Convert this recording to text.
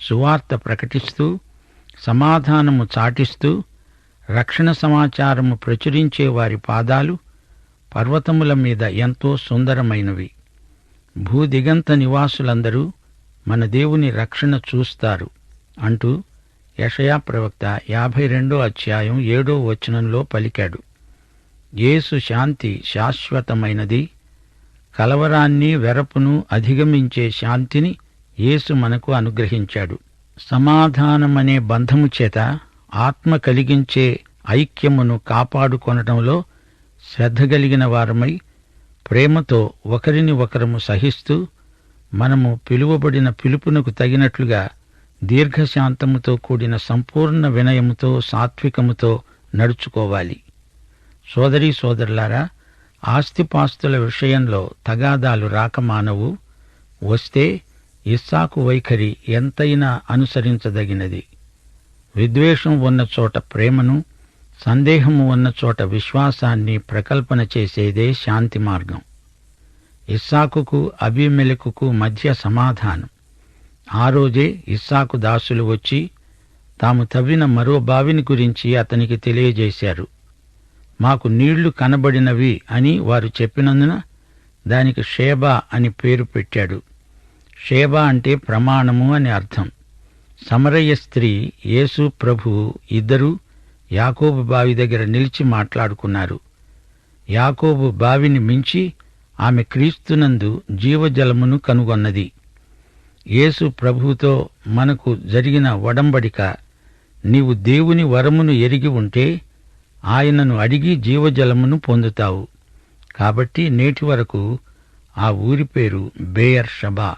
సువార్త ప్రకటిస్తూ సమాధానము చాటిస్తూ రక్షణ సమాచారము ప్రచురించే వారి పాదాలు పర్వతముల మీద ఎంతో సుందరమైనవి. భూదిగంత నివాసులందరూ మన దేవుని రక్షణ చూస్తారు అంటూ యెషయా ప్రవక్త 52వ అధ్యాయం 7వ వచనంలో పలికాడు. యేసు శాంతి శాశ్వతమైనది. కలవరాన్ని, వెరపును అధిగమించే శాంతిని యేసు మనకు అనుగ్రహించాడు. సమాధానమనే బంధము చేత ఆత్మ కలిగించే ఐక్యమును కాపాడుకొనటంలో శ్రద్ధ కలిగిన వారమై ప్రేమతో ఒకరిని ఒకరము సహిస్తూ మనము పిలువబడిన పిలుపునకు తగినట్లుగా దీర్ఘశాంతముతో కూడిన సంపూర్ణ వినయముతో సాత్వికముతో నడుచుకోవాలి. సోదరీ సోదరులారా, ఆస్తిపాస్తుల విషయంలో తగాదాలు రాకమానవు. వస్తే ఇస్సాకు వైఖరి ఎంతైనా అనుసరించదగినది. విద్వేషం ఉన్న చోట ప్రేమను, సందేహము ఉన్న చోట విశ్వాసాన్ని ప్రకల్పన చేసేదే శాంతి మార్గం. ఇస్సాకుకు అబీమెలెకుకు మధ్య సమాధానం. ఆ రోజే ఇస్సాకు దాసులు వచ్చి తాము తవ్విన మరో బావిని గురించి అతనికి తెలియజేశారు. మాకు నీళ్లు కనబడినవి అని వారు చెప్పినందున దానికి షేబా అని పేరు పెట్టాడు. షేబా అంటే ప్రమాణము అని అర్థం. సమరయ స్త్రీ, యేసు ప్రభువు ఇద్దరూ యాకోబు బావి దగ్గర నిలిచి మాట్లాడుకున్నారు. యాకోబు బావిని మించి ఆమె క్రీస్తునందు జీవజలమును కనుగొన్నది. యేసు ప్రభువుతో మనకు జరిగిన ఒడంబడిక, నీవు దేవుని వరమును ఎరిగి ఉంటే ఆయనను అడిగి జీవజలమును పొందుతావు. కాబట్టి నేటి వరకు ఆ ఊరి పేరు బెయర్ షబా.